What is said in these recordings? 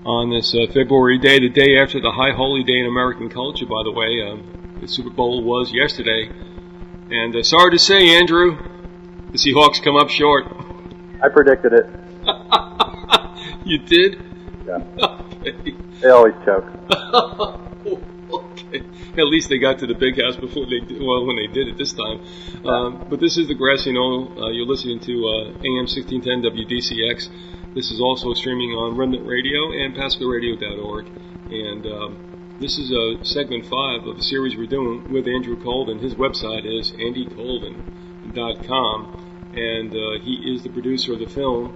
on this February day, the day after the high holy day in American culture, by the way. The Super Bowl was yesterday. And sorry to say, Andrew, the Seahawks come up short. I predicted it. You did? Yeah. Okay. They always choke. Okay. At least they got to the big house before when they did it this time. But this is the Grassy Knoll. You're listening to AM 1610 WDCX. This is also streaming on Remnant Radio and PascoRadio.org. And this is segment 5 of the series we're doing with Andrew Colvin. His website is andycolvin.com. And he is the producer of the film,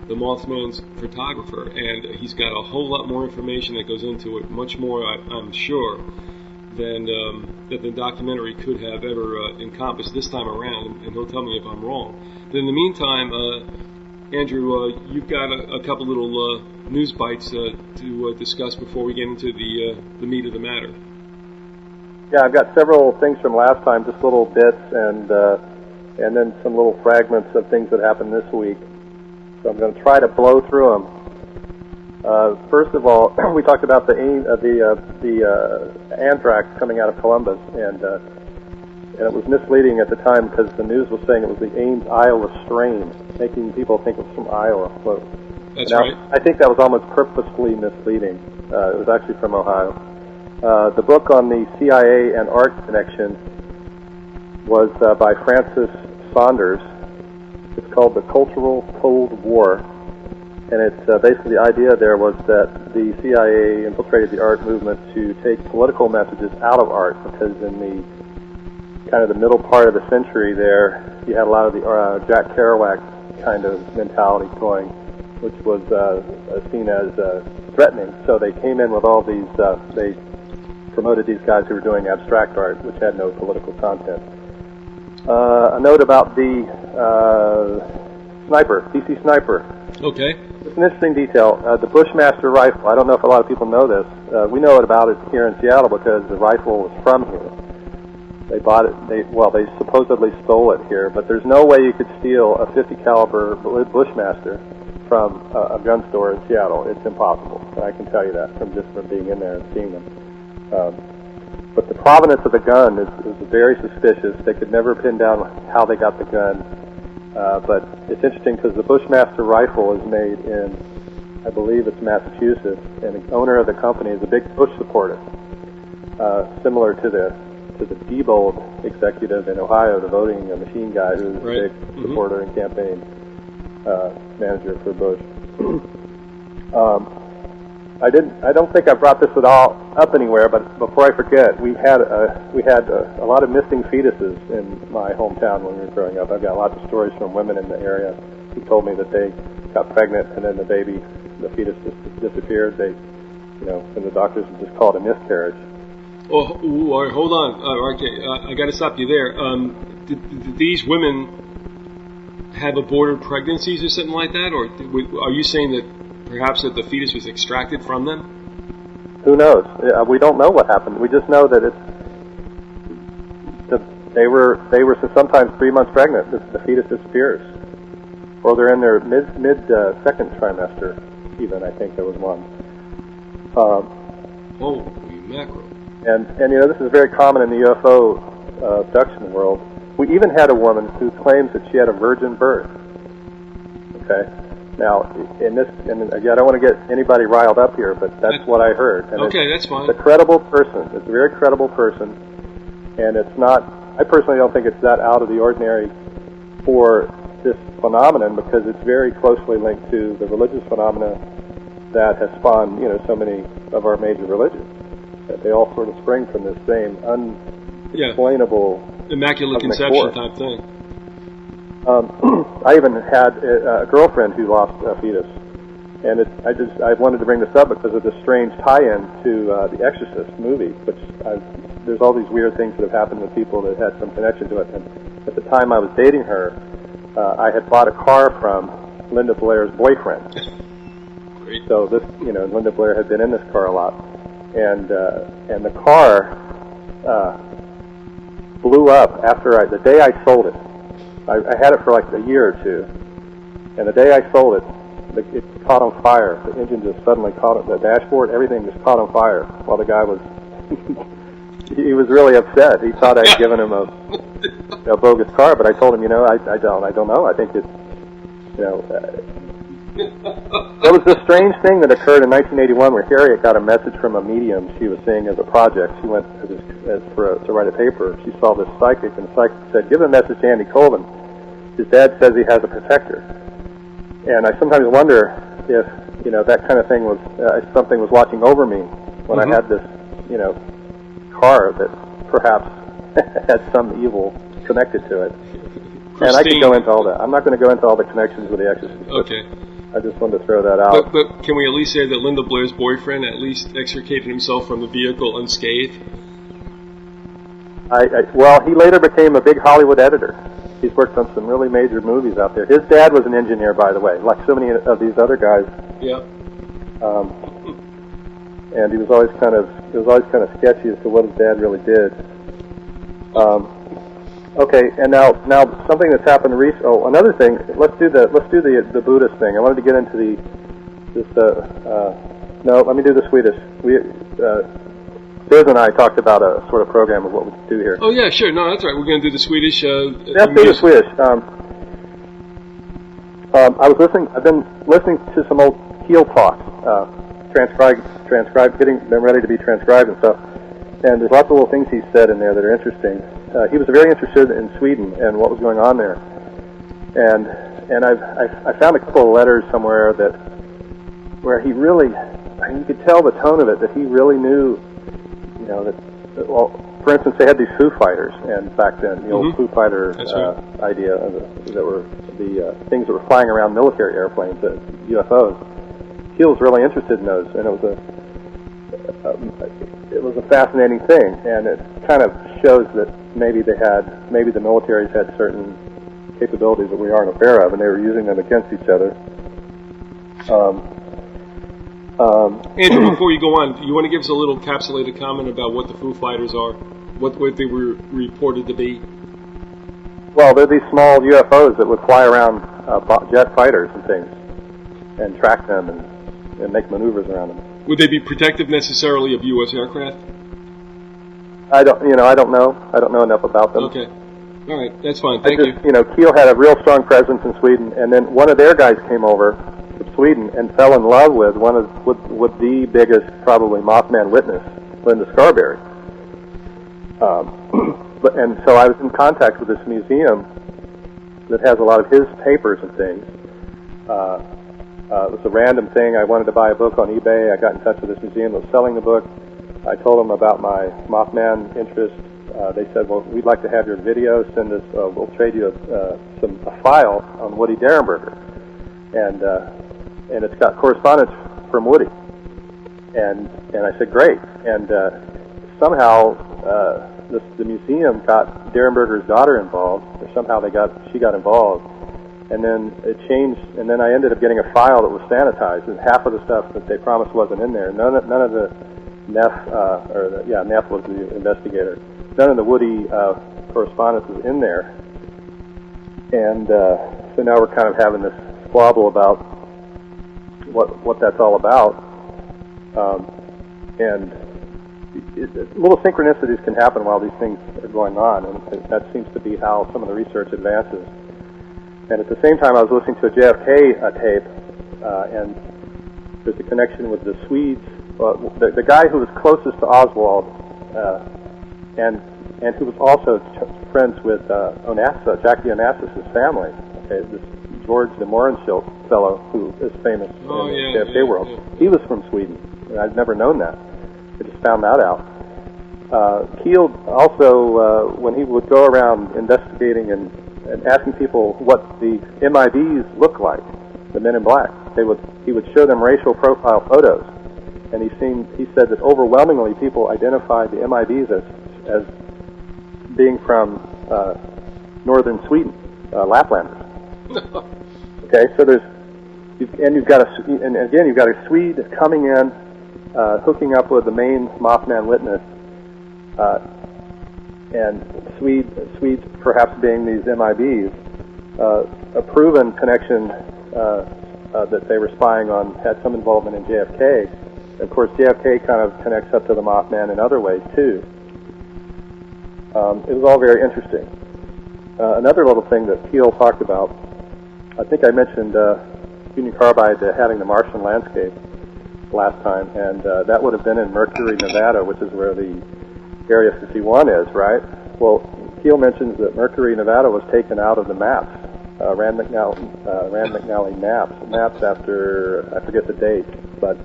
The Mothman's Photographer. And he's got a whole lot more information that goes into it, much more, I'm sure, than that the documentary could have ever encompassed this time around, and he'll tell me if I'm wrong. But in the meantime, Andrew, you've got a couple little news bites to discuss before we get into the meat of the matter. Yeah, I've got several things from last time, just little bits, and then some little fragments of things that happened this week. So I'm going to try to blow through them. First of all, we talked about the anthrax coming out of Columbus, and it was misleading at the time because the news was saying it was the Ames, Iowa strain, making people think it was from Iowa. So that's right. I think that was almost purposefully misleading. It was actually from Ohio. The book on the CIA and art connection was by Francis Saunders. It's called The Cultural Cold War. And it's basically the idea there was that the CIA infiltrated the art movement to take political messages out of art, because in the kind of the middle part of the century there, you had a lot of the Jack Kerouac kind of mentality going, which was seen as threatening. So they came in with all these, they promoted these guys who were doing abstract art, which had no political content. A note about the sniper, DC sniper. Okay. It's an interesting detail. The Bushmaster rifle, I don't know if a lot of people know this. We know about it here in Seattle because the rifle was from here. They bought it, they supposedly stole it here, but there's no way you could steal a 50 caliber Bushmaster from a gun store in Seattle. It's impossible. I can tell you that from being in there and seeing them. But the provenance of the gun is very suspicious. They could never pin down how they got the gun. But it's interesting because the Bushmaster rifle is made in, I believe it's Massachusetts, and the owner of the company is a big Bush supporter, similar to the Diebold executive in Ohio, the voting machine guy, who's a big supporter and campaign manager for Bush. I don't think I brought this at all up anywhere, but before I forget, we had a lot of missing fetuses in my hometown when we were growing up. I've got lots of stories from women in the area who told me that they got pregnant and then the fetus just disappeared. And the doctors would just call it a miscarriage. Oh, all right, hold on. Okay, I got to stop you there. Did these women have aborted pregnancies or something like that, or are you saying that perhaps that the fetus was extracted from them? Who knows? We don't know what happened. We just know that they were sometimes 3 months pregnant. The fetus disappears, or they're in their mid second trimester. Even I think there was one. Holy mackerel! And this is very common in the UFO abduction world. We even had a woman who claims that she had a virgin birth. Okay. Now, again, I don't want to get anybody riled up here, but that's what I heard. And that's fine. It's a credible person. It's a very credible person, and it's not. I personally don't think it's that out of the ordinary for this phenomenon, because it's very closely linked to the religious phenomena that has spawned, so many of our major religions. That they all sort of spring from this same unexplainable immaculate conception type thing. I even had a girlfriend who lost a fetus, and I wanted to bring this up because of the strange tie-in to the Exorcist movie, which there's all these weird things that have happened with people that had some connection to it. And at the time I was dating her, I had bought a car from Linda Blair's boyfriend. Great. So this, Linda Blair had been in this car a lot, and the car blew up after the day I sold it. I had it for like a year or two, and the day I sold it, it caught on fire. The engine just suddenly caught it. The dashboard, everything just caught on fire while the guy was. He was really upset. He thought I'd given him a bogus car, but I told him, I don't know. I think it's, there was this strange thing that occurred in 1981 where Harriet got a message from a medium she was seeing as a project. She went to write a paper. She saw this psychic, and the psychic said, "Give a message to Andy Colvin. His dad says he has a protector." And I sometimes wonder if, that kind of thing was, something was watching over me when I had this, car that perhaps had some evil connected to it. Christine. And I could go into all that. I'm not going to go into all the connections with The Exorcist. Okay. I just wanted to throw that out. But can we at least say that Linda Blair's boyfriend at least extricated himself from the vehicle unscathed? Well, he later became a big Hollywood editor. He's worked on some really major movies out there. His dad was an engineer, by the way, like so many of these other guys. Yeah. And it was always kind of sketchy as to what his dad really did. Okay, and now something that's happened recently. Oh, another thing. Let's do the Buddhist thing. I wanted to get into no, let me do the Swedish. Biz and I talked about a sort of program of what we could do here. Oh yeah, sure. No, that's right. We're going to do the Swedish. Let's do the Swedish. I've been listening to some old Keel talks, getting them ready to be transcribed and stuff. And there's lots of little things he said in there that are interesting. He was very interested in Sweden and what was going on there. And I found a couple of letters somewhere where he really, you could tell the tone of it, that he really knew, well, for instance, they had these Foo Fighters, and back then, the old Foo Fighter idea that were the things that were flying around military airplanes, the UFOs. He was really interested in those, and it was a fascinating thing, and it kind of shows that maybe the militaries had certain capabilities that we aren't aware of, and they were using them against each other. Andrew, before you go on, you want to give us a little encapsulated comment about what the Foo Fighters are, what they were reported to be? Well, they're these small UFOs that would fly around jet fighters and things, and track them and make maneuvers around them. Would they be protective necessarily of U.S. aircraft? I don't know. I don't know enough about them. Okay. All right. That's fine. Thank you. Keel had a real strong presence in Sweden, and then one of their guys came over to Sweden and fell in love with with the biggest, probably, Mothman witness, Linda Scarberry. And so I was in contact with this museum that has a lot of his papers and things. It was a random thing. I wanted to buy a book on eBay. I got in touch with this museum that was selling the book. I told them about my Mothman interest. They said, well, we'd like to have your video. Send us, we'll trade you a file on Woody Derenberger. And it's got correspondence from Woody. And I said, great. And somehow the museum got Derenberger's daughter involved, or somehow she got involved. And then it changed, and then I ended up getting a file that was sanitized, and half of the stuff that they promised wasn't in there. None of the Neff, Neff was the investigator. None of the Woody correspondence was in there. And so now we're kind of having this squabble about what that's all about. And little synchronicities can happen while these things are going on, and that seems to be how some of the research advances. And at the same time, I was listening to a JFK tape, and there's a connection with the Swedes. The guy who was closest to Oswald, and who was also friends with Jackie Onassis' family. Okay, this George de Mohrenschildt fellow who is famous in the JFK world. Yeah. He was from Sweden, and I'd never known that. I just found that out. Keel also, when he would go around investigating and asking people what the MIBs look like, the Men in Black, he would show them racial profile photos, and he said that overwhelmingly people identified the MIBs as being from northern Sweden, Laplanders. Okay, so you've got a Swede coming in, hooking up with the main Mothman witness, and Swedes perhaps being these MIBs, a proven connection that they were spying on had some involvement in JFK. Of course, JFK kind of connects up to the Mothman in other ways, too. It was all very interesting. Another little thing that Keel talked about, I think I mentioned Union Carbide having the Martian landscape last time, and that would have been in Mercury, Nevada, which is where the Area 51 is, right? Well, Keel mentions that Mercury, Nevada was taken out of the maps, Rand McNally maps after, I forget the date, but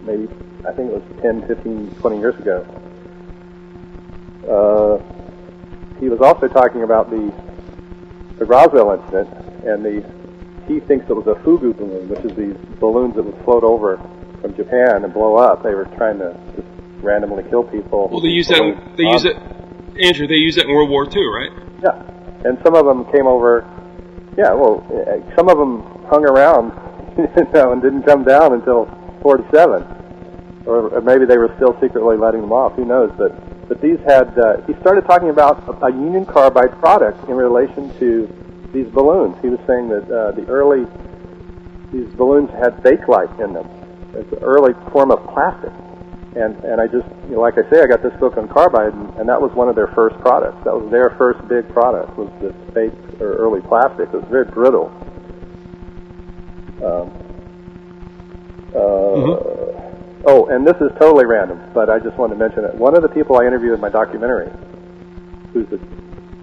maybe, I think it was 10, 15, 20 years ago. He was also talking about the Roswell incident, and he thinks it was a fugu balloon, which is these balloons that would float over from Japan and blow up. They were trying to just randomly kill people. Well, they use that, Andrew, they used that in World War II, right? Yeah, and some of them came over, some of them hung around, and didn't come down until 47. Or maybe they were still secretly letting them off, who knows, but these had, he started talking about a Union Carbide product in relation to these balloons. He was saying that these balloons had bakelite in them. It's an early form of plastic. And I just, like I say, I got this book on carbide, and that was one of their first products. That was their first big product, was this fake or early plastic. It was very brittle. Oh, and this is totally random, but I just wanted to mention it. One of the people I interviewed in my documentary,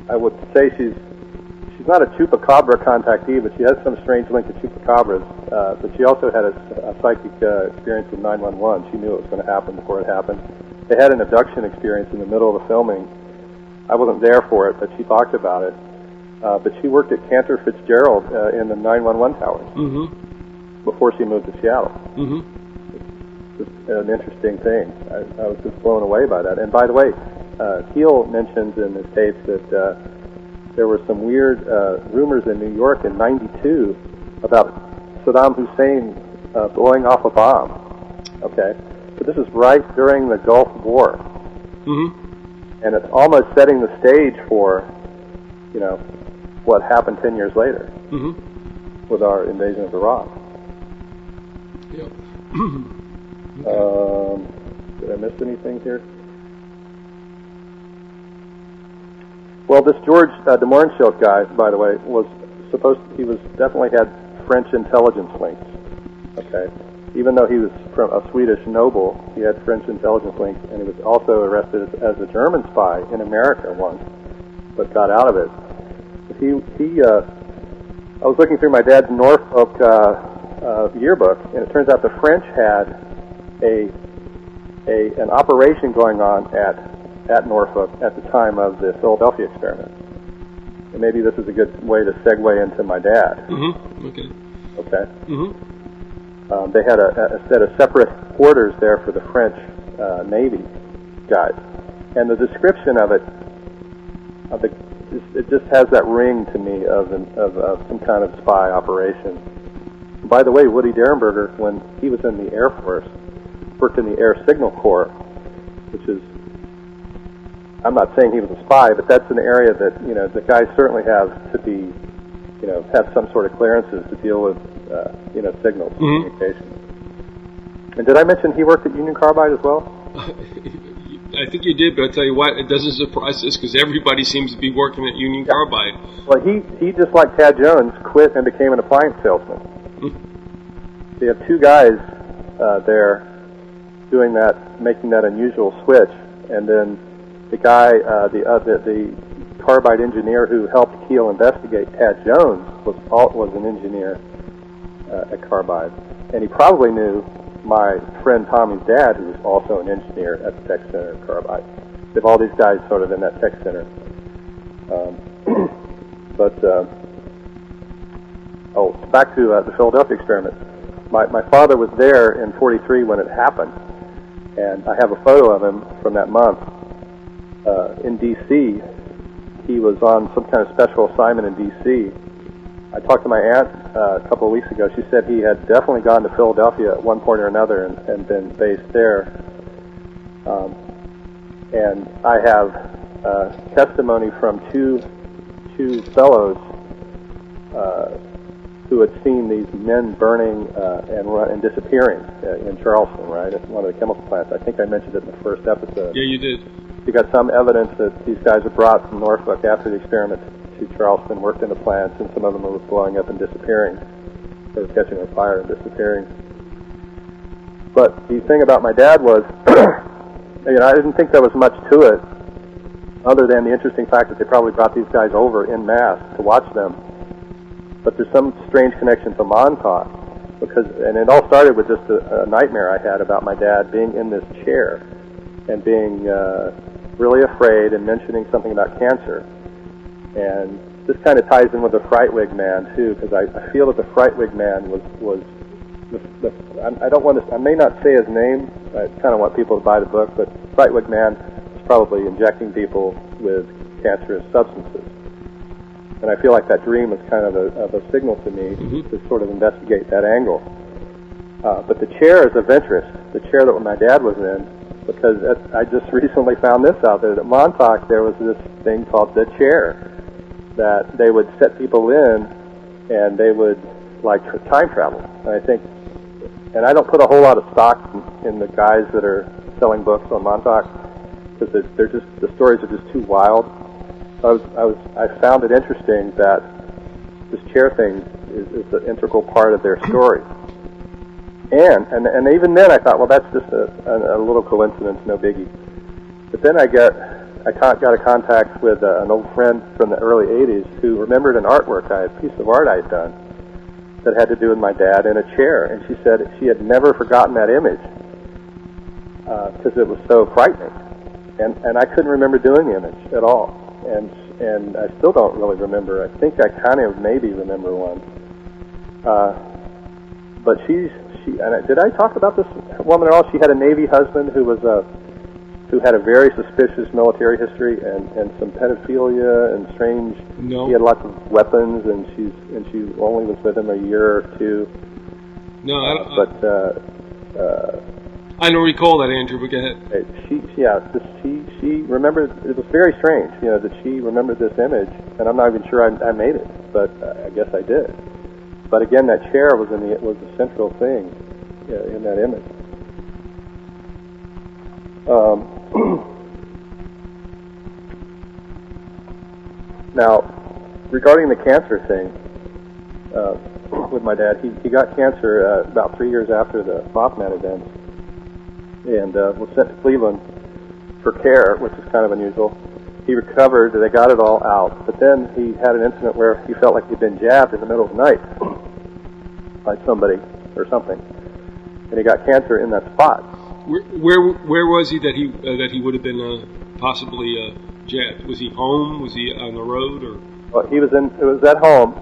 I would say she's not a chupacabra contactee, but she has some strange link to chupacabras. But she also had a psychic experience with 911. She knew it was going to happen before it happened. They had an abduction experience in the middle of the filming. I wasn't there for it, but she talked about it. But she worked at Cantor Fitzgerald in the 911 towers before she moved to Seattle. It's an interesting thing. I was just blown away by that. And by the way, Keel mentions in his tapes that there were some weird rumors in New York in '92 about Saddam Hussein blowing off a bomb. Okay, so this is right during the Gulf War, and it's almost setting the stage for, what happened 10 years later with our invasion of Iraq. Yep. Did I miss anything here? Well, this George de Mohrenschildt guy, by the way, he definitely had French intelligence links. Okay, even though he was from a Swedish noble, he had French intelligence links, and he was also arrested as a German spy in America once, but got out of it. I was looking through my dad's Norfolk yearbook, and it turns out the French had an operation going on at Norfolk at the time of the Philadelphia experiment. And maybe this is a good way to segue into my dad. Okay. They had a set of separate quarters there for the French Navy guys. And the description of it just has that ring to me of some kind of spy operation. By the way, Woody Derenberger, when he was in the Air Force, worked in the Air Signal Corps, which is, I'm not saying he was a spy, but that's an area that, the guys certainly have to be, have some sort of clearances to deal with, signals, communication. And did I mention he worked at Union Carbide as well? I think you did, but I tell you what, it doesn't surprise us because everybody seems to be working at Union Carbide. Well, he just like Tad Jones, quit and became an appliance salesman. They have two guys there doing that, making that unusual switch, and then the guy, the carbide engineer who helped Keel investigate Tad Jones was an engineer at Carbide, and he probably knew my friend Tommy's dad, who was also an engineer at the Tech Center at Carbide. They have all these guys sort of in that Tech Center. Back to the Philadelphia experiment. My father was there in '43 when it happened, and I have a photo of him from that month. In D.C., he was on some kind of special assignment in D.C. I talked to my aunt a couple of weeks ago. She said he had definitely gone to Philadelphia at one point or another and been based there. And I have testimony from two fellows who had seen these men burning and disappearing in Charleston, right, at one of the chemical plants. I think I mentioned it in the first episode. Yeah, you did. You got some evidence that these guys were brought from Norfolk after the experiment to Charleston, worked in the plants, and some of them were blowing up and disappearing. They were catching on fire and disappearing. But the thing about my dad was, I didn't think there was much to it, other than the interesting fact that they probably brought these guys over en masse to watch them. But there's some strange connection to Montauk, and it all started with just a nightmare I had about my dad being in this chair and being really afraid and mentioning something about cancer. And this kind of ties in with the Frightwig Man too, because I feel that the Frightwig Man was I may not say his name. I kind of want people to buy the book, but Frightwig Man was probably injecting people with cancerous substances. And I feel like that dream was kind of a signal to me to sort of investigate that angle. But the chair is of interest, the chair that my dad was in, because I just recently found this out there, that Montauk, there was this thing called the chair, that they would set people in and they would like time travel. And I don't put a whole lot of stock in the guys that are selling books on Montauk, because the stories are just too wild. I found it interesting that this chair thing is an integral part of their story. And even then I thought, well, that's just a little coincidence, no biggie. But then I got a contact with an old friend from the early 80s who remembered an artwork, a piece of art I had done that had to do with my dad in a chair. And she said she had never forgotten that image because it was so frightening. And I couldn't remember doing the image at all. And I still don't really remember. I think I kind of maybe remember one. But did I talk about this woman at all? She had a Navy husband who had a very suspicious military history and some pedophilia and strange. No. He had lots of weapons, and she only was with him a year or two. No, I don't recall that, Andrew, but go ahead. She remembered. It was very strange, that she remembered this image, and I'm not even sure I made it, but I guess I did. But again, that chair was the central thing in that image. Now, regarding the cancer thing, with my dad, he got cancer about 3 years after the Mothman event, and was sent to Cleveland for care, which is kind of unusual. He recovered, they got it all out, but then he had an incident where he felt like he'd been jabbed in the middle of the night by somebody or something, and he got cancer in that spot. Where was he that he would have been possibly jabbed? Was he home? Was he on the road? Or? Well, it was at home.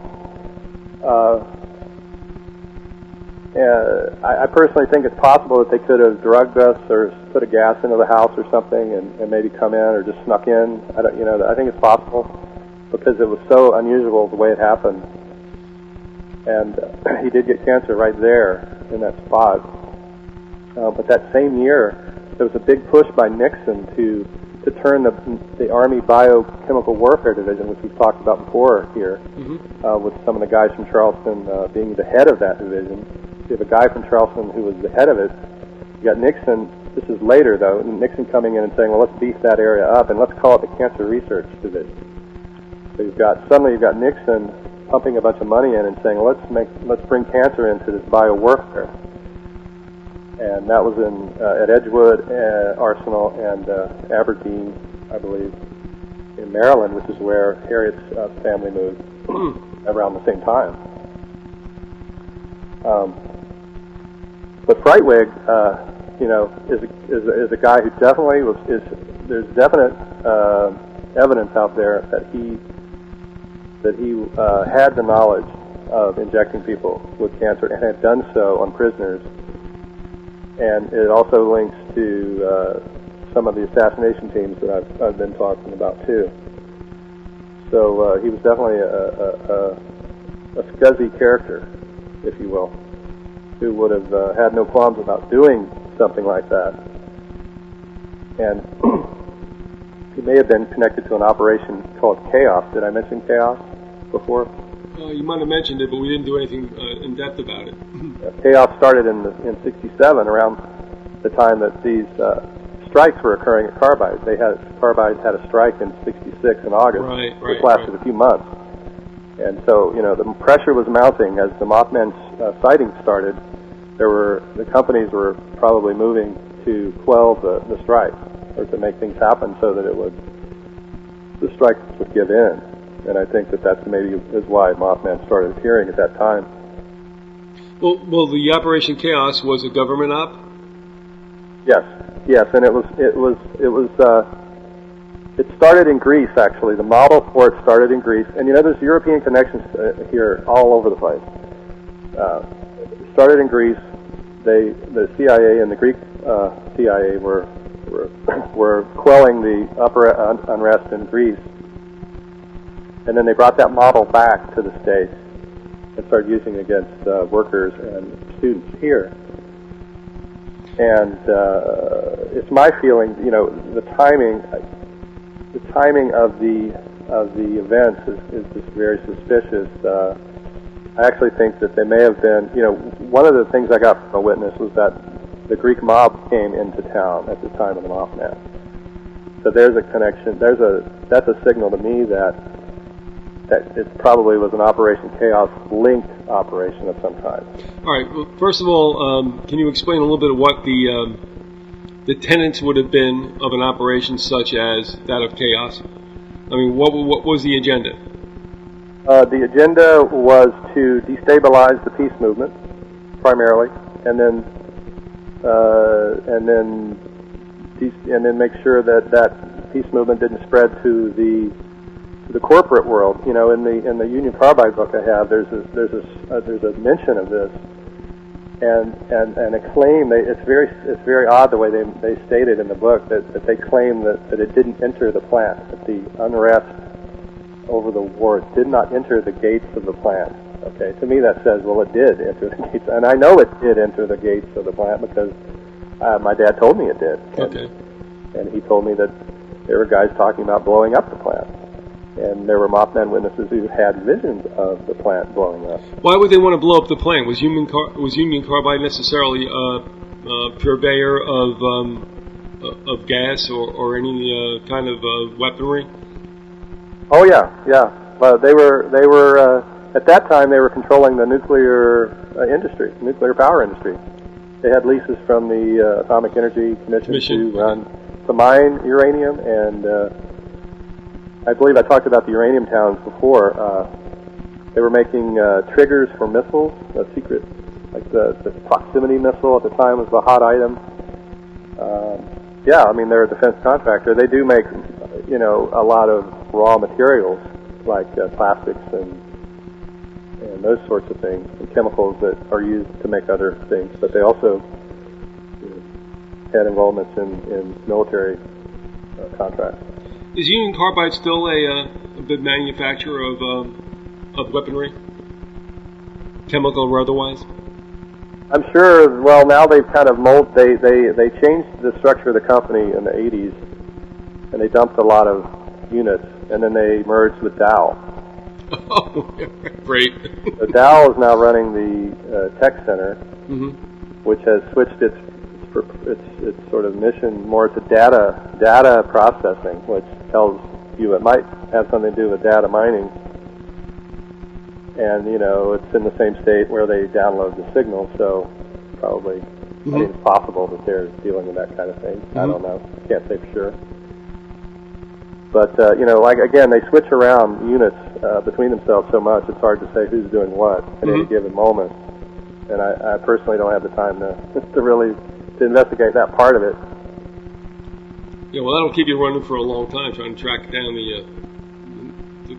I personally think it's possible that they could have drugged us or put a gas into the house or something and maybe come in or just snuck in. I think it's possible because it was so unusual the way it happened. And he did get cancer right there in that spot. But that same year, there was a big push by Nixon to turn the Army Biochemical Warfare Division, which we've talked about before here, with some of the guys from Charleston being the head of that division. You have a guy from Charleston who was the head of it. You got Nixon, this is later though, Nixon coming in and saying, well, let's beef that area up and let's call it the Cancer Research Division. So you've got Nixon pumping a bunch of money in and saying, well, let's bring cancer into this biowarfare. And that was at Edgewood Arsenal and Aberdeen, I believe, in Maryland, which is where Harriet's family moved around the same time. But Frightwig, is a guy who definitely there's definite evidence out there that he had the knowledge of injecting people with cancer and had done so on prisoners. And it also links to some of the assassination teams that I've been talking about too. So he was definitely a scuzzy character, if you will, who would have had no qualms about doing something like that. And he may have been connected to an operation called Chaos. Did I mention Chaos before? You might have mentioned it, but we didn't do anything in depth about it. Chaos started in '67, around the time that these strikes were occurring at Carbide. Carbide had a strike in '66 in August, which lasted a few months. And so, the pressure was mounting as the Mothman sightings started. The companies were probably moving to quell the strike, or to make things happen so that the strikes would give in. And I think that's maybe is why Mothman started appearing at that time. Well, the Operation Chaos was a government op. Yes, and it started in Greece, actually. The model for it started in Greece. And there's European connections here all over the place. It started in Greece. The CIA and the Greek CIA were quelling the upper unrest in Greece. And then they brought that model back to the States and started using it against workers and students here. And it's my feeling, the timing of the events is just very suspicious. I actually think that they may have been, one of the things I got from a witness was that the Greek mob came into town at the time of the Mothman. So there's a connection. That's a signal to me that it probably was an Operation Chaos linked operation of some kind. All right. Well, first of all, can you explain a little bit of what the tenets would have been of an operation such as that of Chaos? I mean, what was the agenda? The agenda was to destabilize the peace movement primarily, and then make sure that peace movement didn't spread to the corporate world. In the Union Carbide book I have, there's a mention of this, and a claim. It's very odd the way they stated in the book that they claim that it didn't enter the plant, that the unrest over the war did not enter the gates of the plant. Okay, to me that says, well, it did enter the gates, and I know it did enter the gates of the plant because my dad told me it did. Okay. And he told me that there were guys talking about blowing up the plant. And there were Mothman witnesses who had visions of the plant blowing up. Why would they want to blow up the plant? Was Union Carbide necessarily purveyor of gas or any kind of weaponry? Oh yeah. They were at that time they were controlling the nuclear industry, nuclear power industry. They had leases from the Atomic Energy Commission to mine uranium, and I believe I talked about the uranium towns before. They were making triggers for missiles, a secret, like the proximity missile at the time was the hot item. They're a defense contractor. They do make, a lot of raw materials like plastics and those sorts of things, and chemicals that are used to make other things. But they also had involvements in military contracts. Is Union Carbide still a big manufacturer of weaponry, chemical or otherwise? I'm sure. Well, now they've kind of they changed the structure of the company in the '80s, and they dumped a lot of units, and then they merged with Dow. Oh, great! So Dow is now running the tech center, which has switched its sort of mission more to data processing, which tells you it might have something to do with data mining. And it's in the same state where they download the signal, so probably I think it's possible that they're dealing with that kind of thing. I don't know, can't say for sure. But again, they switch around units between themselves so much, it's hard to say who's doing what at any given moment. And I personally don't have the time to really to investigate that part of it. Yeah, well, that'll keep you running for a long time trying to track down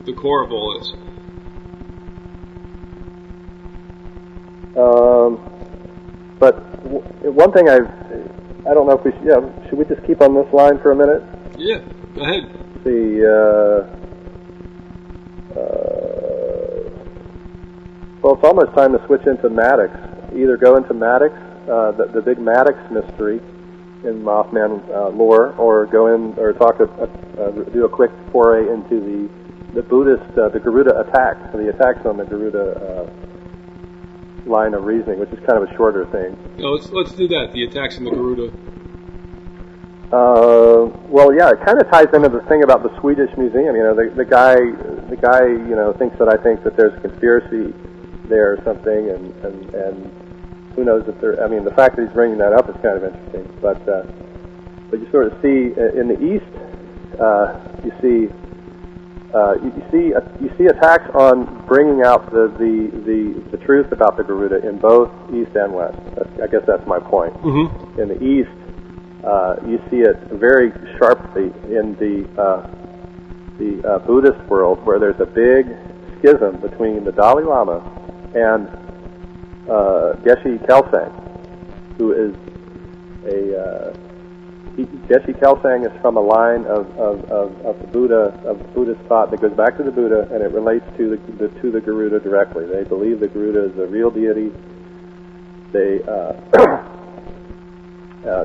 the core of all this. But one thing I don't know if we should we just keep on this line for a minute? Yeah, go ahead. Well, it's almost time to switch into Maddox. Either go into Maddox, the big Maddox mystery in Mothman lore, or go in or do a quick foray into the Buddhist, the Garuda attacks, the attacks on the Garuda line of reasoning, which is kind of a shorter thing. No, let's do that. The attacks on the Garuda. Well, yeah, it kind of ties into the thing about the Swedish museum. You know, the guy, you know, thinks that I think that there's a conspiracy there or something, and who knows if there. I mean, the fact that he's bringing that up is kind of interesting. But you sort of see in the East, you see attacks on bringing out the truth about the Garuda in both East and West. I guess that's my point. Mm-hmm. In the East, you see it very sharply in the Buddhist world, where there's a big schism between the Dalai Lama and Geshe Kelsang, who is Geshe Kelsang is from a line of the Buddha, of the Buddhist thought that goes back to the Buddha, and it relates to the Garuda directly. They believe the Garuda is a real deity. They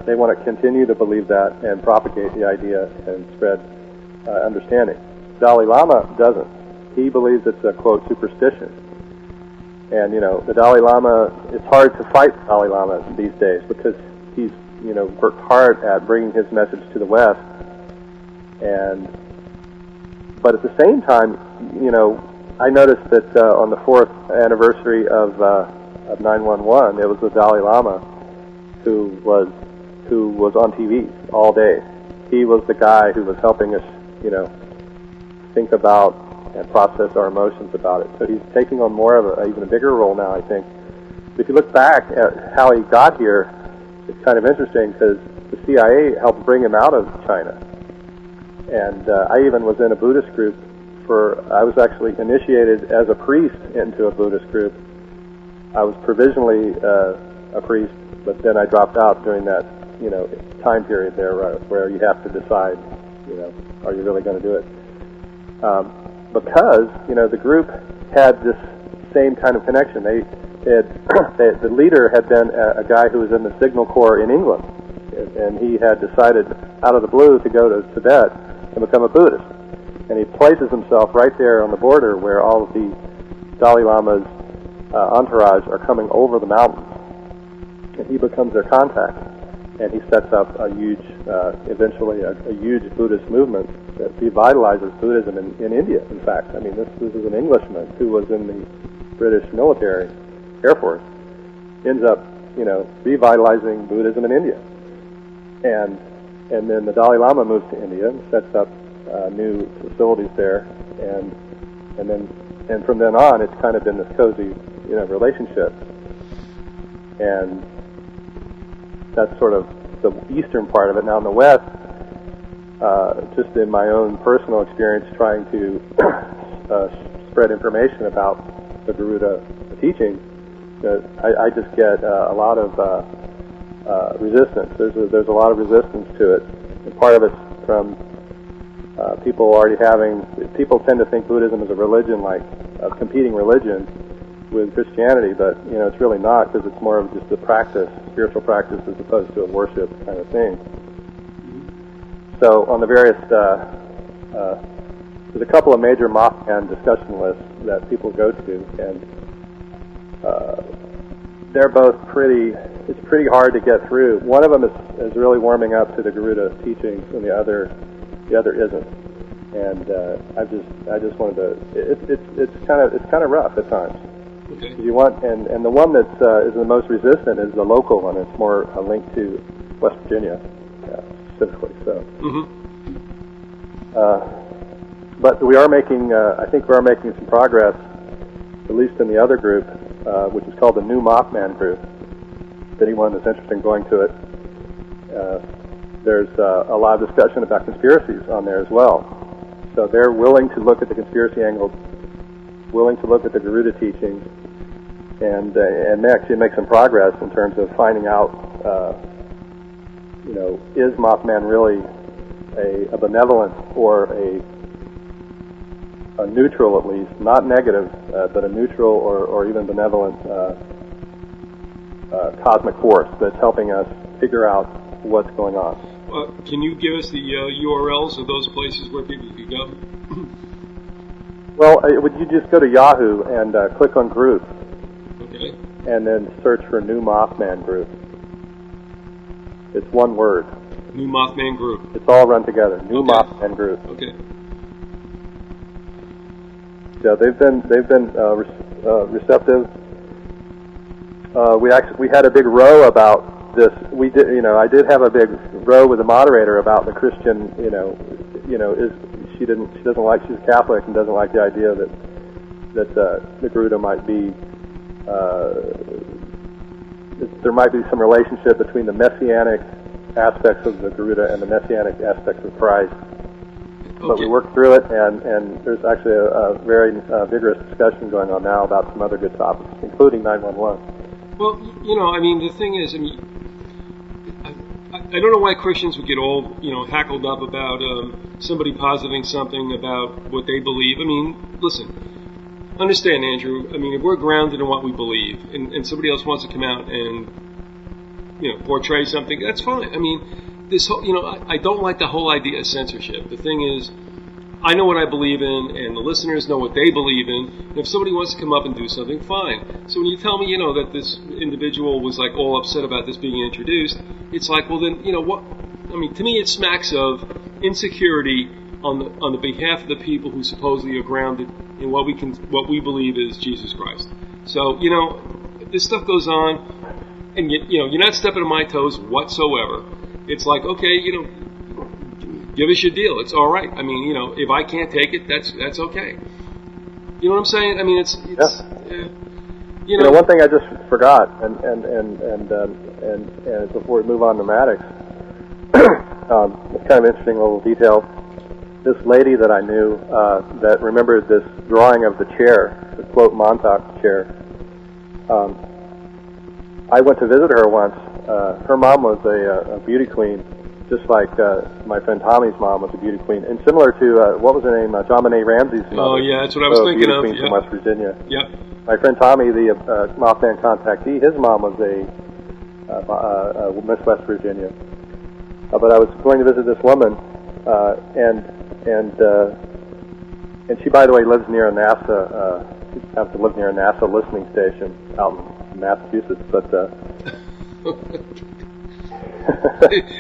they want to continue to believe that and propagate the idea and spread understanding. Dalai Lama doesn't. He believes it's a, quote, superstition. And, you know, the Dalai Lama, it's hard to fight the Dalai Lama these days because he's, you know, worked hard at bringing his message to the West. But at the same time, you know, I noticed that on the 4th anniversary of 9/11, it was the Dalai Lama who was on TV all day. He was the guy who was helping us, you know, think about and process our emotions about it. So he's taking on more of even a bigger role now, I think. If you look back at how he got here, it's kind of interesting because the CIA helped bring him out of China. And I even was in a Buddhist group I was actually initiated as a priest into a Buddhist group. I was provisionally a priest, but then I dropped out during that, you know, time period there where you have to decide, you know, are you really going to do it? Because, you know, the group had this same kind of connection. The leader had been a guy who was in the Signal Corps in England, and he had decided out of the blue to go to Tibet and become a Buddhist. And he places himself right there on the border where all of the Dalai Lama's entourage are coming over the mountains. And he becomes their contact. And he sets up a huge, eventually a huge Buddhist movement that revitalizes Buddhism in India, in fact. I mean, this is an Englishman who was in the British military, Air Force, ends up, you know, revitalizing Buddhism in India. And then the Dalai Lama moves to India and sets up new facilities there. And from then on, it's kind of been this cozy, you know, relationship. And that's sort of the eastern part of it. Now in the West, just in my own personal experience trying to spread information about the Garuda teaching, I just get a lot of resistance. There's a lot of resistance to it. And part of it's from people tend to think Buddhism is a religion, like a competing religion with Christianity, but, you know, it's really not, because it's more of just a practice, spiritual practice, as opposed to a worship kind of thing. So on the various, there's a couple of major Mothman discussion lists that people go to, and they're both it's pretty hard to get through. One of them is really warming up to the Garuda teachings, and the other isn't. And I just wanted to, it's kind of rough at times. Okay. You want, and the one that is the most resistant is the local one. It's more a link to West Virginia, specifically. So, but we are making, I think we are making some progress, at least in the other group, which is called the New Mothman Group. If anyone is interested in going to it, there's a lot of discussion about conspiracies on there as well. So they're willing to look at the conspiracy angles, willing to look at the Garuda teachings, and actually make some progress in terms of finding out, you know, is Mothman really a benevolent or a neutral, at least, not negative, but a neutral or even benevolent cosmic force that's helping us figure out what's going on. Can you give us the URLs of those places where people could go? Well, would you just go to Yahoo and click on groups, Okay. and then search for New Mothman Group. It's one word. New Mothman Group. It's all run together. New Okay. Mothman Group. Okay. Yeah, they've been receptive. We had a big row about this. We did, I did have a big row with the moderator about the Christian. She doesn't like, she's Catholic and doesn't like the idea that the Garuda might be. There might be some relationship between the messianic aspects of the Garuda and the messianic aspects of Christ. But we worked through it, and there's actually a very vigorous discussion going on now about some other good topics, including 911. Well, the thing is, I don't know why Christians would get all, hackled up about somebody positing something about what they believe. Listen, understand, Andrew, if we're grounded in what we believe, and somebody else wants to come out and, portray something, that's fine. This whole, I don't like the whole idea of censorship. The thing is, I know what I believe in, and the listeners know what they believe in, and if somebody wants to come up and do something, fine. So when you tell me, that this individual was, all upset about this being introduced, it's like, well then, what, to me it smacks of insecurity on the behalf of the people who supposedly are grounded in what we believe is Jesus Christ. So, this stuff goes on, and you're not stepping on my toes whatsoever. It's like, okay, give us your deal. It's all right. If I can't take it, that's okay. You know what I'm saying? It's one thing I just forgot, and before we move on to Maddox, it's kind of interesting little detail. This lady that I knew that remembered this drawing of the chair, the quote Montauk chair. I went to visit her once. Her mom was a beauty queen, just like my friend Tommy's mom was a beauty queen, and similar to what was her name, John Benet Ramsey's mother. Oh yeah, that's what I was thinking of. Beauty queen from West Virginia. Yep. My friend Tommy, the Mothman contactee, his mom was a Miss West Virginia. But I was going to visit this woman, and she, by the way, lives near a NASA. She happens to live near a NASA listening station out in Massachusetts. But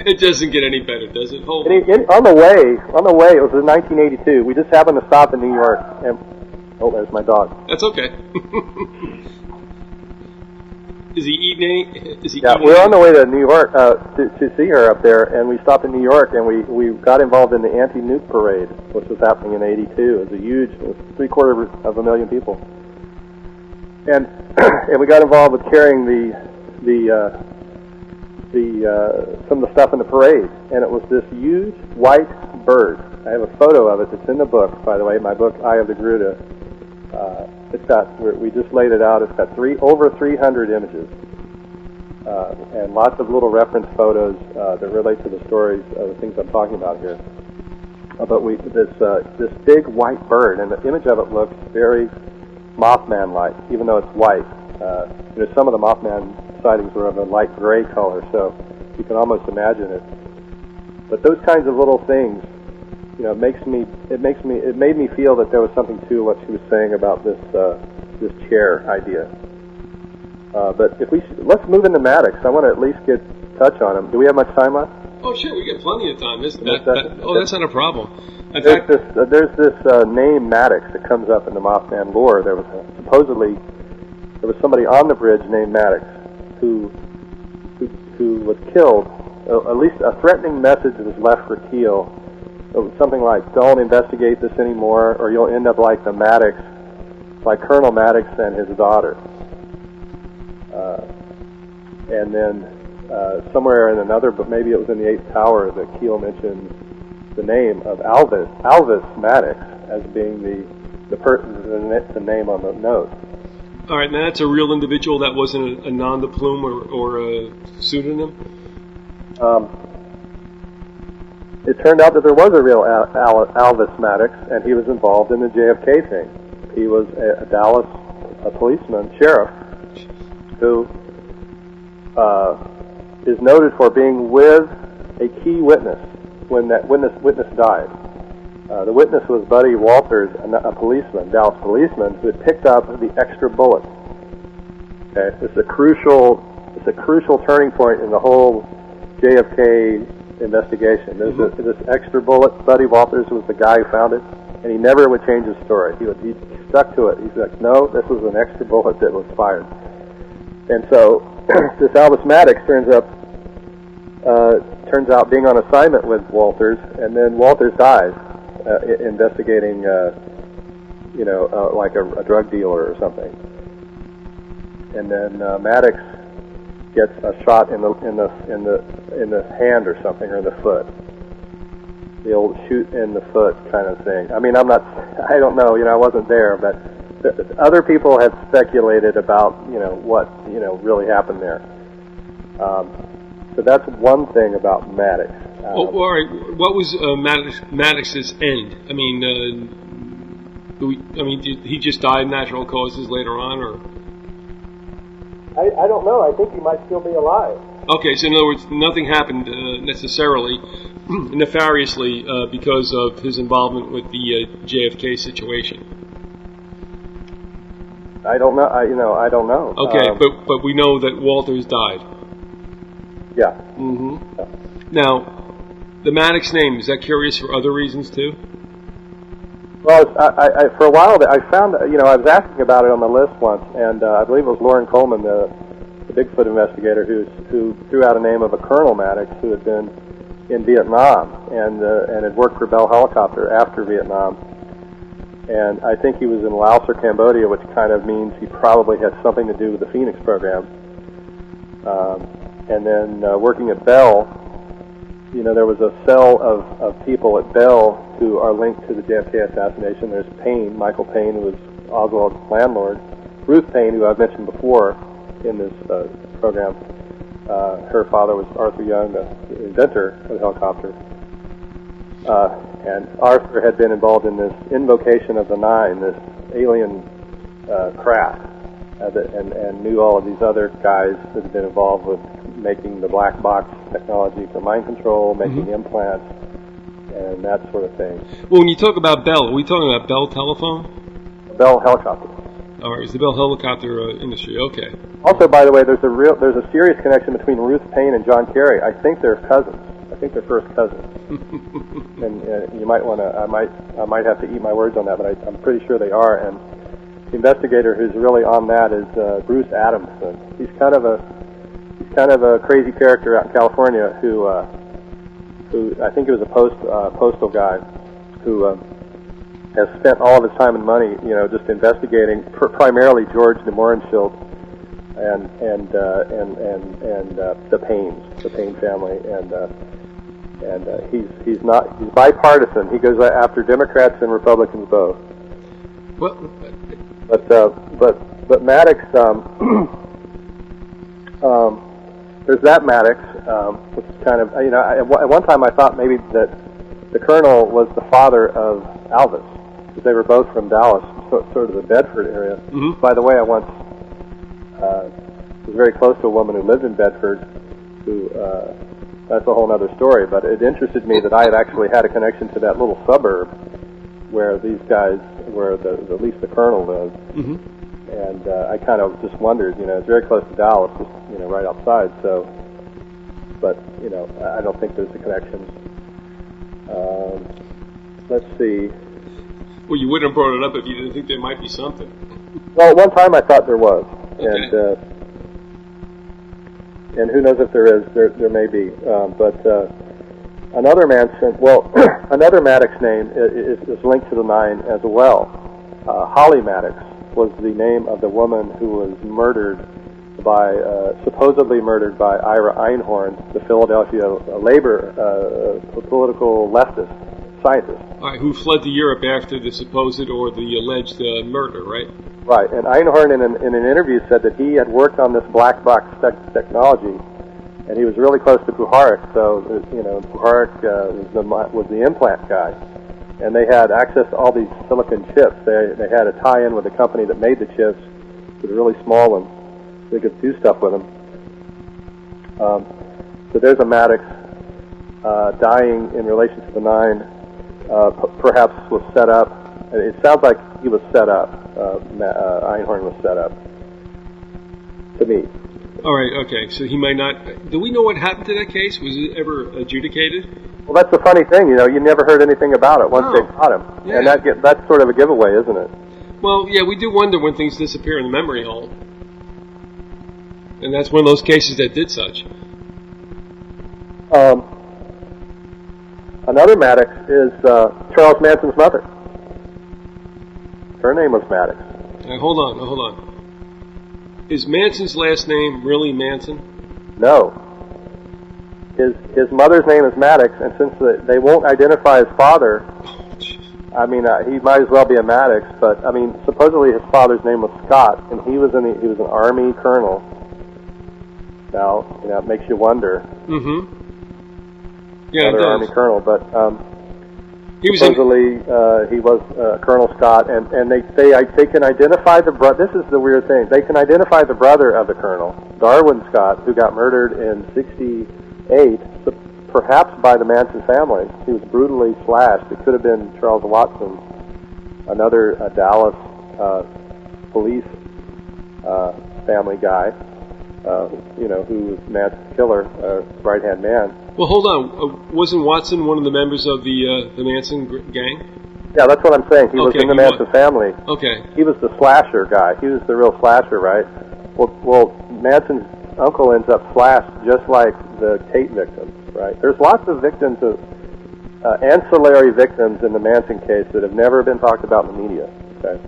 it doesn't get any better, does it? Hold on the way, it was in 1982. We just happened to stop in New York, and oh, there's my dog. That's okay. Is he eating? We're on the way to New York to see her up there, and we stopped in New York, and we got involved in the anti-nuke parade, which was happening in '82. It was a huge, 750,000 people, and we got involved with carrying some of the stuff in the parade, and it was this huge white bird. I have a photo of it that's in the book, by the way, my book, Eye of the Garuda. We just laid it out. It's got over 300 images, and lots of little reference photos that relate to the stories of the things I'm talking about here. But this big white bird, and the image of it looks very Mothman-like, even though it's white. Some of the Mothman sightings were of a light gray color, so you can almost imagine it. But those kinds of little things, it made me feel that there was something to what she was saying about this chair idea. But let's move into Maddox. I want to at least touch on him. Do we have much time left? Oh, sure, we got plenty of time. That's not a problem. There's this name Maddox that comes up in the Mothman lore. There was somebody on the bridge named Maddox who was killed. At least a threatening message was left for Keel. It was something like, "Don't investigate this anymore, or you'll end up like the Maddox, like Colonel Maddox and his daughter." And then somewhere in another, but maybe it was in the 8th Tower, that Keel mentioned the name of Alvis Maddox, as being the name on the note. All right, now that's a real individual. That wasn't a nom de plume or a pseudonym. It turned out that there was a real Alvis Maddox, and he was involved in the JFK thing. He was a Dallas policeman, sheriff, who is noted for being with a key witness when that witness died. The witness was Buddy Walters, a policeman, Dallas policeman, who had picked up the extra bullet. Okay, it's a crucial turning point in the whole JFK investigation. There's this extra bullet. Buddy Walters was the guy who found it, and he never would change his story. He stuck to it. He's like, no, this was an extra bullet that was fired. And so this Albus Maddox turns out being on assignment with Walters, and then Walters dies investigating, like a drug dealer or something. And then Maddox gets a shot in the hand or something, or in the foot. The old shoot in the foot kind of thing. I mean, I don't know. I wasn't there, but other people have speculated about what really happened there. So that's one thing about Maddox. All right. What was Maddox's end? I mean, did he just die of natural causes later on, or? I don't know. I think he might still be alive. Okay, so in other words, nothing happened necessarily nefariously because of his involvement with the JFK situation. I don't know. I don't know. Okay, but we know that Walters died. Yeah. Mm-hmm. Yeah. Now, the Maddox name, is that curious for other reasons too? Well, I for a while I found, I was asking about it on the list once, and I believe it was Lauren Coleman, the Bigfoot investigator, who threw out a name of a Colonel Maddox who had been in Vietnam and had worked for Bell Helicopter after Vietnam. And I think he was in Laos or Cambodia, which kind of means he probably had something to do with the Phoenix program. And then working at Bell, there was a cell of people at Bell who are linked to the JFK assassination. There's Payne, Michael Payne, who was Oswald's landlord. Ruth Payne, who I've mentioned before in this program, her father was Arthur Young, the inventor of the helicopter. And Arthur had been involved in this invocation of the Nine, this alien craft, and knew all of these other guys that had been involved with making the black box technology for mind control, making implants, and that sort of thing. Well, when you talk about Bell, are we talking about Bell Telephone? Bell Helicopter. All right, it's the Bell Helicopter industry. Okay. Also, by the way, there's a serious connection between Ruth Payne and John Kerry. I think they're cousins. I think they're first cousins. And you might want to. I might have to eat my words on that, but I'm pretty sure they are. And the investigator who's really on that is Bruce Adamson. He's kind of a crazy character out in California who I think he was a postal guy who has spent all of his time and money, just investigating primarily George de Mohrenschildt and the Payne family, and he's bipartisan. He goes after Democrats and Republicans both. Well, but Maddox, there's that Maddox, which is kind of, at one time I thought maybe that the colonel was the father of Albus, because they were both from Dallas, sort of the Bedford area. Mm-hmm. By the way, I once was very close to a woman who lived in Bedford, who, that's a whole other story, but it interested me that I had actually had a connection to that little suburb where these guys, at least the colonel lived. Mm-hmm. And I kind of just wondered, it's very close to Dallas, just, right outside, so, but, I don't think there's a connection. Let's see. Well, you wouldn't have brought it up if you didn't think there might be something. Well, at one time I thought there was, okay. And who knows if there is, there may be, but another another Maddox name is linked to the Nine as well. Holly Maddox was the name of the woman who was supposedly murdered by Ira Einhorn, the Philadelphia labor political leftist scientist. All right, who fled to Europe after the supposed or the alleged murder, right? Right, and Einhorn in an interview said that he had worked on this black box technology, and he was really close to Puharich, so, Puharich was the implant guy. And they had access to all these silicon chips. They had a tie-in with the company that made the chips, with really small ones. They could do stuff with them. So there's a Maddox dying in relation to the Nine. perhaps was set up. It sounds like he was set up. Einhorn was set up. To me. All right. Okay. So he might not. Do we know what happened to that case? Was it ever adjudicated? Well, that's the funny thing. You never heard anything about it once they caught him, yeah. And that's sort of a giveaway, isn't it? Well, yeah, we do wonder when things disappear in the memory hole, and that's one of those cases that did such. Another Maddox is Charles Manson's mother. Her name was Maddox. Hold on. Is Manson's last name really Manson? No. His mother's name is Maddox, and since they won't identify his father, I mean, he might as well be a Maddox. But I mean, supposedly his father's name was Scott, and he was an Army colonel. Now, it makes you wonder. Mm-hmm. Yeah, another Army colonel, but he was supposedly he was Colonel Scott, and they can identify the brother. This is the weird thing. They can identify the brother of the colonel, Darwin Scott, who got murdered in '68, perhaps by the Manson family. He was brutally slashed. It could have been Charles Watson, another Dallas police family guy, who was Manson's killer, right-hand man. Well, hold on. Wasn't Watson one of the members of the Manson gang? Yeah, that's what I'm saying. He was in the Manson family. Okay. He was the slasher guy. He was the real slasher, right? Well, Manson's uncle ends up slashed just like the Tate victims, right? There's lots of victims of ancillary victims in the Manson case that have never been talked about in the media. Okay,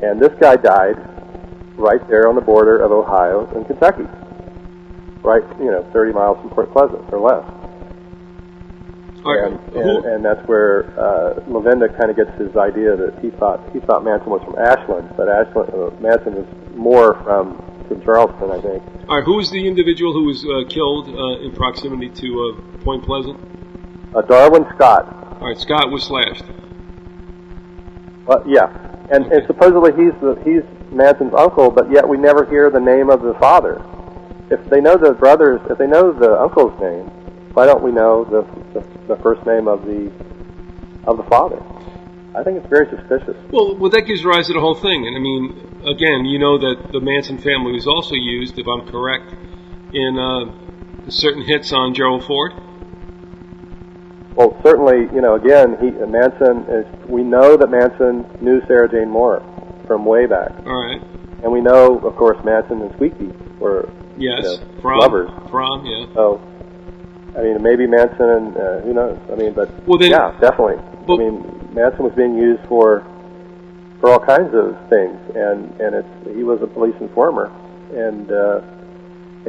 and this guy died right there on the border of Ohio and Kentucky, right? 30 miles from Port Pleasant or less. Right. And that's where Lavinda kind of gets his idea that he thought Manson was from Ashland, but Manson was more from Charleston, I think. All right, who was the individual who was killed in proximity to Point Pleasant? Darwin Scott. All right, Scott was slashed. Yeah, and supposedly he's Manson's uncle, but yet we never hear the name of the father. If they know the brothers, if they know the uncle's name, why don't we know the first name of the father? I think it's very suspicious. Well, that gives rise to the whole thing. And I mean, again, that the Manson family was also used, if I'm correct, in certain hits on Gerald Ford. Well, certainly, again, we know that Manson knew Sarah Jane Moore from way back. All right. And we know, of course, Manson and Squeaky were lovers. From, yeah. So, I mean, maybe Manson and who knows? I mean, but yeah, definitely. I mean, Manson was being used for all kinds of things, and he was a police informer, and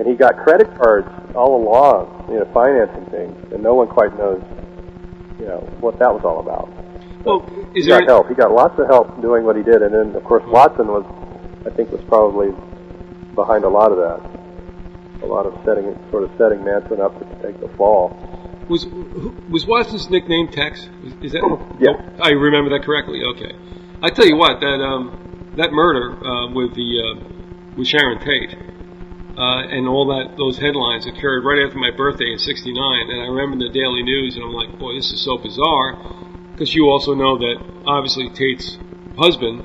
he got credit cards all along, financing things, and no one quite knows, what that was all about. Well, he got help. He got lots of help doing what he did, and then of course Watson was probably behind a lot of that. A lot of setting Manson up to take the fall. Was Watson's nickname Tex? Is that? Yeah. I remember that correctly. Okay. I tell you what, that murder with Sharon Tate and all those headlines occurred right after my birthday in '69, and I remember the Daily News, and I'm like, boy, this is so bizarre, because you also know that obviously Tate's husband,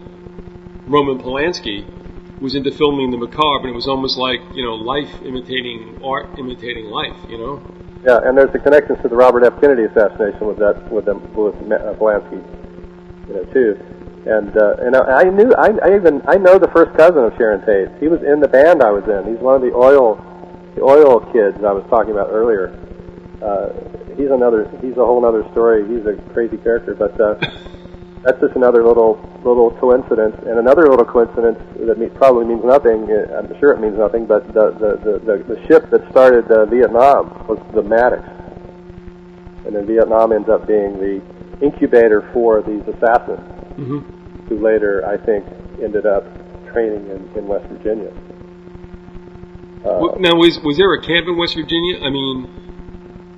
Roman Polanski, was into filming the macabre, and it was almost like, life imitating art, imitating life, Yeah, and there's the connections to the Robert F. Kennedy assassination with Polanski, too. And I know the first cousin of Sharon Tate. He was in the band I was in. He's one of the oil kids I was talking about earlier. He's a whole other story. He's a crazy character, but that's just another little coincidence, and another little coincidence that probably means nothing. I'm sure it means nothing, but the ship that started Vietnam was the Maddox, and then Vietnam ends up being the incubator for these assassins, who later, I think, ended up training in West Virginia. Now, was there a camp in West Virginia? I mean,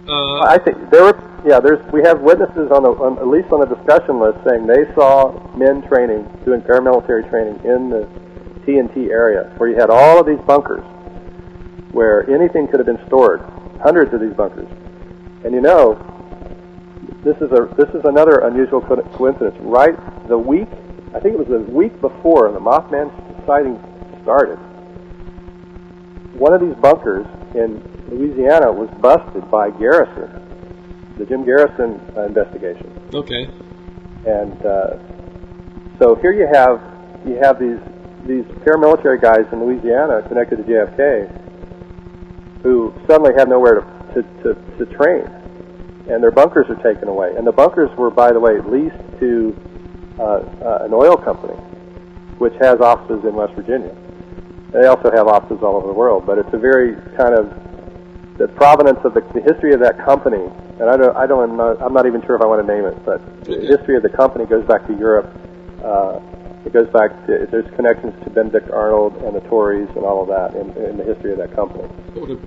I think there were. Yeah, we have witnesses at least on a discussion list saying they saw men doing paramilitary training in the TNT area, where you had all of these bunkers, where anything could have been stored, hundreds of these bunkers. And this is another unusual coincidence. Right, I think it was the week before the Mothman sighting started, one of these bunkers in Louisiana was busted by Garrison, the Jim Garrison investigation. Okay. And so here you have these paramilitary guys in Louisiana connected to JFK who suddenly have nowhere to train, and their bunkers are taken away. And the bunkers were, by the way, leased to an oil company, which has offices in West Virginia. They also have offices all over the world, but it's a very kind of the provenance of the history of that company. And I'm not even sure if I want to name it, but the history of the company goes back to Europe. It goes back to, there's connections to Benedict Arnold and the Tories and all of that in the history of that company.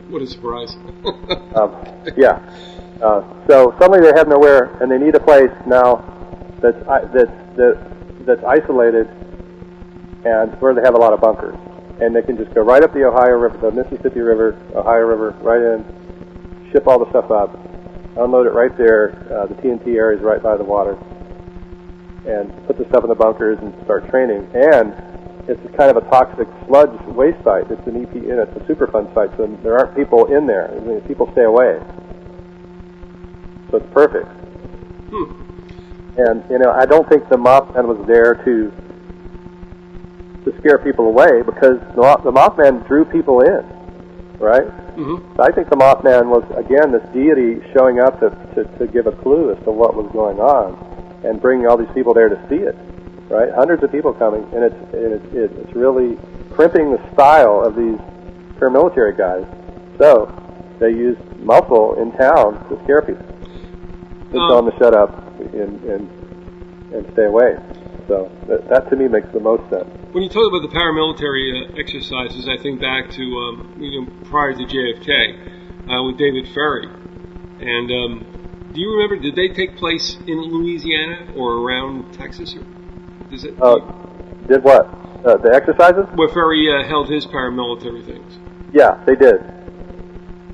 What a surprise. Yeah. So suddenly they have nowhere, and they need a place now that's isolated and where they have a lot of bunkers. And they can just go right up the Ohio River, the Mississippi River, Ohio River, right in, ship all the stuff up, unload it right there. The TNT area is right by the water, and put the stuff in the bunkers and start training. And it's kind of a toxic sludge waste site. It's an it's a Superfund site, so there aren't people in there. I mean, people stay away. So it's perfect. And, I don't think the Mothman was there to scare people away, because the Mothman drew people in, right? Mm-hmm. So I think the Mothman was, again, this deity showing up to give a clue as to what was going on and bringing all these people there to see it, right? Hundreds of people coming, and it's really crimping the style of these paramilitary guys. So they used muscle in town to scare people. Just tell them to shut up and stay away. So that to me makes the most sense. When you talk about the paramilitary exercises, I think back to prior to JFK with David Ferry. And do you remember, did they take place in Louisiana or around Texas? Or does it? Did what? The exercises? Where Ferry held his paramilitary things. Yeah, they did.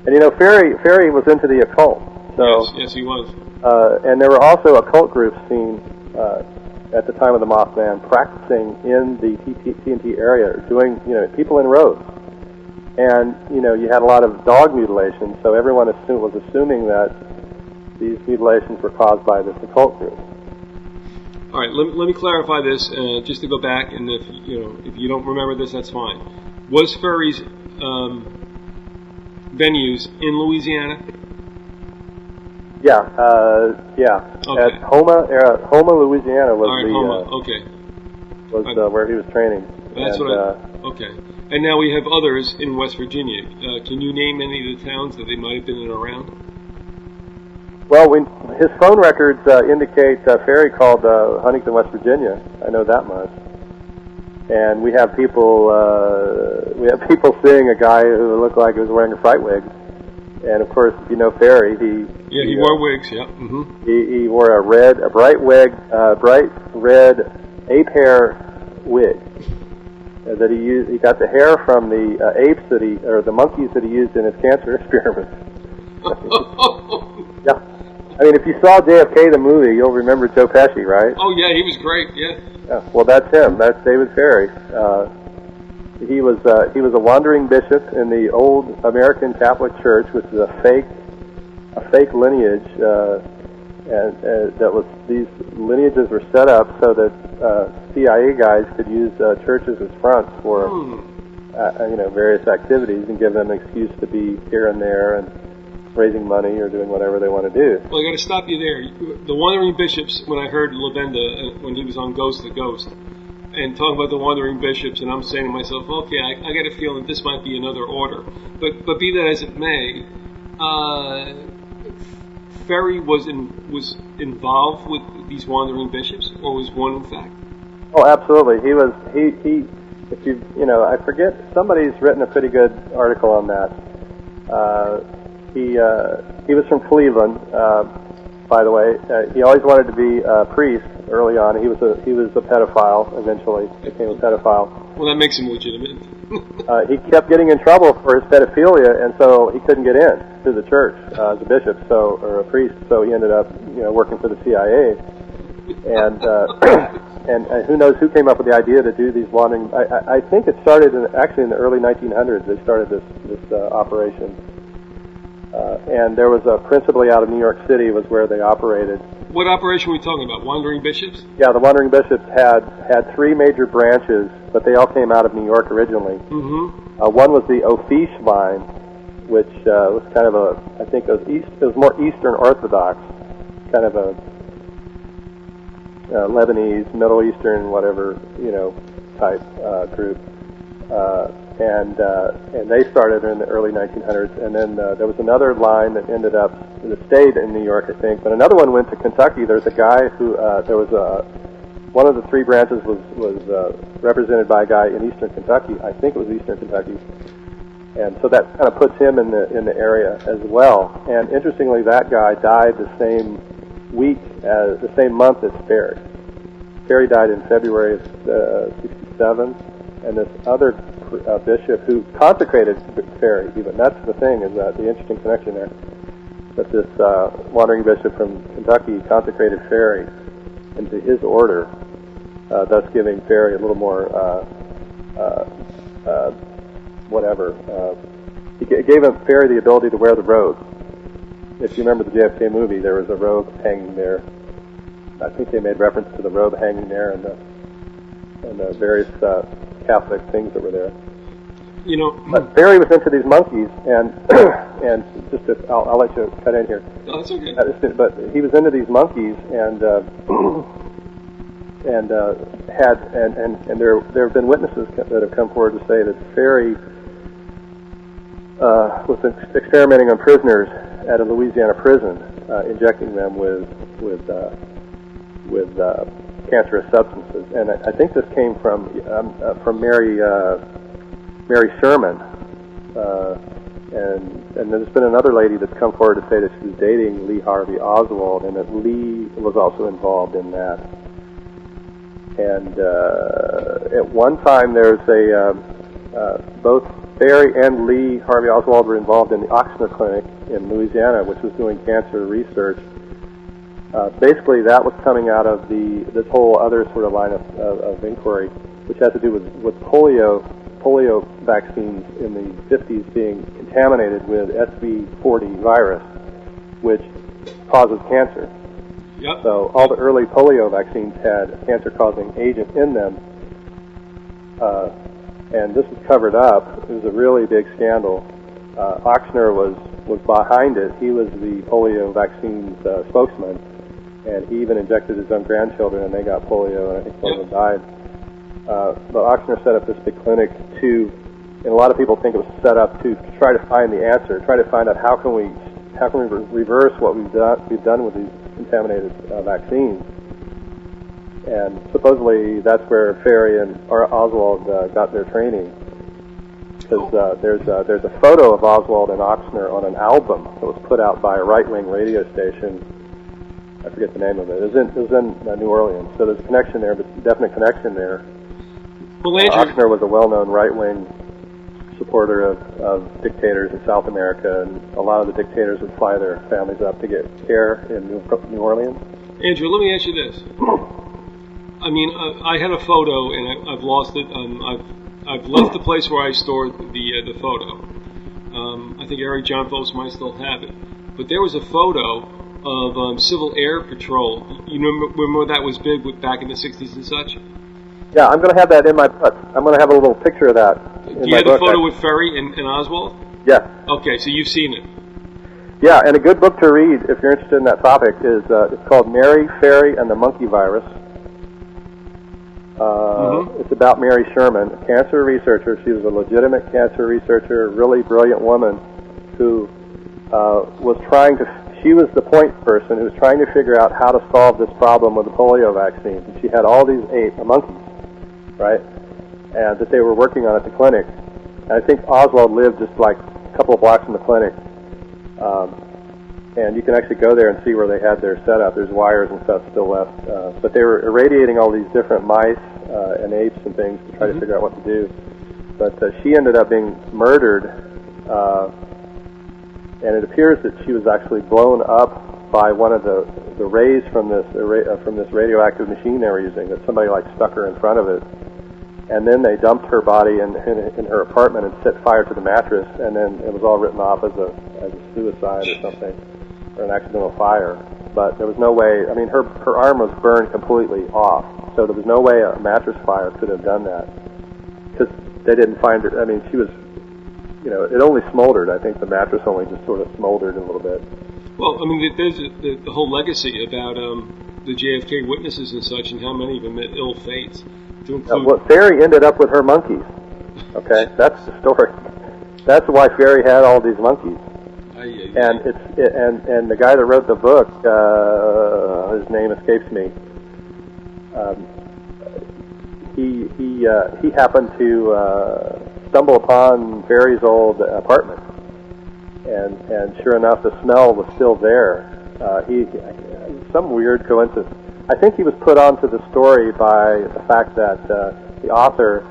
And Ferry was into the occult. So, yes, he was. And there were also occult groups seen at the time of the Mothman practicing in the TNT area, doing, people in rows. And, you had a lot of dog mutilations, so everyone was assuming that these mutilations were caused by this occult group. All right, let me clarify this, just to go back, and if you don't remember this, that's fine. Was Ferry's venues in Louisiana? Yeah. Okay. At Houma, Louisiana was where he was training. That's okay. And now we have others in West Virginia. Can you name any of the towns that they might have been in around? Well, his phone records indicate Ferry called Huntington, West Virginia. I know that much. And we have people seeing a guy who looked like he was wearing a fright wig. And of course, Ferry, he wore wigs. Yeah. Mm-hmm. He wore a bright red ape hair wig that he used. He got the hair from the apes the monkeys that he used in his cancer experiments. Yeah. I mean, if you saw JFK the movie, you'll remember Joe Pesci, right? Oh yeah, he was great. Yeah. Well, that's him. That's David Ferry. He was a wandering bishop in the old American Catholic Church, which is a fake lineage, and these lineages were set up so that CIA guys could use churches as fronts for various activities and give them an excuse to be here and there and raising money or doing whatever they want to do. Well, I got to stop you there. The wandering bishops. When I heard Lavenda when he was on Ghost the Ghost. And talking about the wandering bishops, and I'm saying to myself, okay, I got a feeling this might be another order. But be that as it may, Ferry was involved with these wandering bishops, or was one in fact? Oh, absolutely. He was. I forget. Somebody's written a pretty good article on that. He was from Cleveland. By the way, he always wanted to be a priest early on. He was a pedophile. Eventually, became a pedophile. Well, that makes him legitimate. he kept getting in trouble for his pedophilia, and so he couldn't get in to the church as a bishop, or a priest. So he ended up, working for the CIA. And and who knows who came up with the idea to do these wandering. I think it started actually in the early 1900s. They started this operation, and there was principally out of New York City was where they operated. What operation were we talking about? Wandering bishops? Yeah, the Wandering Bishops had three major branches, but they all came out of New York originally. Mm-hmm. One was the Ophish line, which was kind of I think it was more Eastern Orthodox, kind of a Lebanese, Middle Eastern, whatever, type group. And they started in the early 1900s, and then there was another line that stayed in New York, I think, but another one went to Kentucky. There's a guy who, one of the three branches was represented by a guy in Eastern Kentucky. I think it was Eastern Kentucky. And so that kind of puts him in the area as well. And interestingly, that guy died the same month as Ferry. Ferry died in February of 67, and this other bishop who consecrated Ferry, even that's the thing, is that the interesting connection there, that this wandering bishop from Kentucky consecrated Ferry into his order, thus giving Ferry a little more he gave Ferry the ability to wear the robe. If you remember the JFK movie, there was a robe hanging there. I think they made reference to the robe hanging there and the various Catholic things that were there. But Ferry was into these monkeys, and I'll let you cut in here. No, that's okay. But he was into these monkeys, and there have been witnesses that have come forward to say that Ferry was experimenting on prisoners at a Louisiana prison, injecting them with cancerous substances, and I think this came from Mary Sherman, and there's been another lady that's come forward to say that she was dating Lee Harvey Oswald, and that Lee was also involved in that. And at one time, there's both Ferry and Lee Harvey Oswald were involved in the Ochsner Clinic in Louisiana, which was doing cancer research. Basically, that was coming out of this whole other sort of line of inquiry, which has to do with polio vaccines in the 50s being contaminated with SV40 virus, which causes cancer. Yep. So all the early polio vaccines had a cancer-causing agent in them, and this was covered up. It was a really big scandal. Ochsner was behind it. He was the polio vaccines spokesman, and he even injected his own grandchildren, and they got polio, and I think one of them died. But Ochsner set up this big clinic and a lot of people think it was set up to try to find the answer, try to find out how can we reverse what we've done with these contaminated vaccines. And supposedly that's where Ferry and Oswald got their training, because there's a photo of Oswald and Ochsner on an album that was put out by a right-wing radio station. I forget the name of it. It was in New Orleans, so there's a connection there, but definite connection there. Well, Andrew, Ochsner was a well-known right-wing supporter of dictators in South America, and a lot of the dictators would fly their families up to get care in New Orleans. Andrew, let me ask you this. I mean, I had a photo, and I've lost it. I've left the place where I stored the photo. I think Eric John Phillips might still have it. But there was a photo of Civil Air Patrol. You remember that was big back in the 60s and such? Yeah, I'm going to have that in my book. I'm going to have a little picture of that. Do you have a photo with Ferry and Oswald? Yes. Okay, so you've seen it. Yeah, and a good book to read if you're interested in that topic is it's called Mary, Ferry, and the Monkey Virus. It's about Mary Sherman, a cancer researcher. She was a legitimate cancer researcher, a really brilliant woman who she was the point person who was trying to figure out how to solve this problem with the polio vaccine. And she had all these monkeys, right, and that they were working on at the clinic. And I think Oswald lived just like a couple of blocks from the clinic. And you can actually go there and see where they had their setup. There's wires and stuff still left. But they were irradiating all these different mice and apes and things to try to figure out what to do. But she ended up being murdered, and it appears that she was actually blown up by one of the rays from this radioactive machine they were using. That somebody like stuck her in front of it, and then they dumped her body in her apartment and set fire to the mattress, and then it was all written off as a suicide or something, or an accidental fire. But there was no way. I mean, her arm was burned completely off, so there was no way a mattress fire could have done that, because they didn't find her. I mean, she was, it only smoldered. I think the mattress only just sort of smoldered a little bit. Well, I mean, there's the whole legacy about the JFK witnesses and such, and how many of them met ill fates. To include... Well, Ferry ended up with her monkeys. Okay, that's the story. That's why Ferry had all these monkeys. And and the guy that wrote the book, his name escapes me. He happened to stumble upon Ferry's old apartment, and sure enough, the smell was still there. Some weird coincidence. I think he was put onto the story by the fact that the author,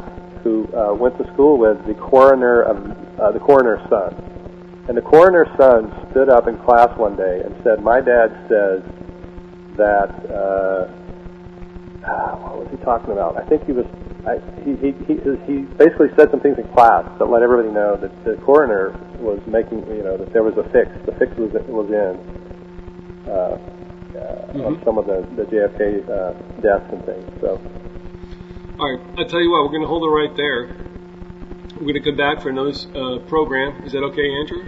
who went to school with the coroner's son, and the coroner's son stood up in class one day and said, "My dad says that." What was he talking about? I think he was. He basically said some things in class that let everybody know that the coroner was making, that there was a fix. The fix was in on some of the JFK deaths and things. So. All right, I tell you what, we're going to hold it right there. We're going to come back for another program. Is that okay, Andrew?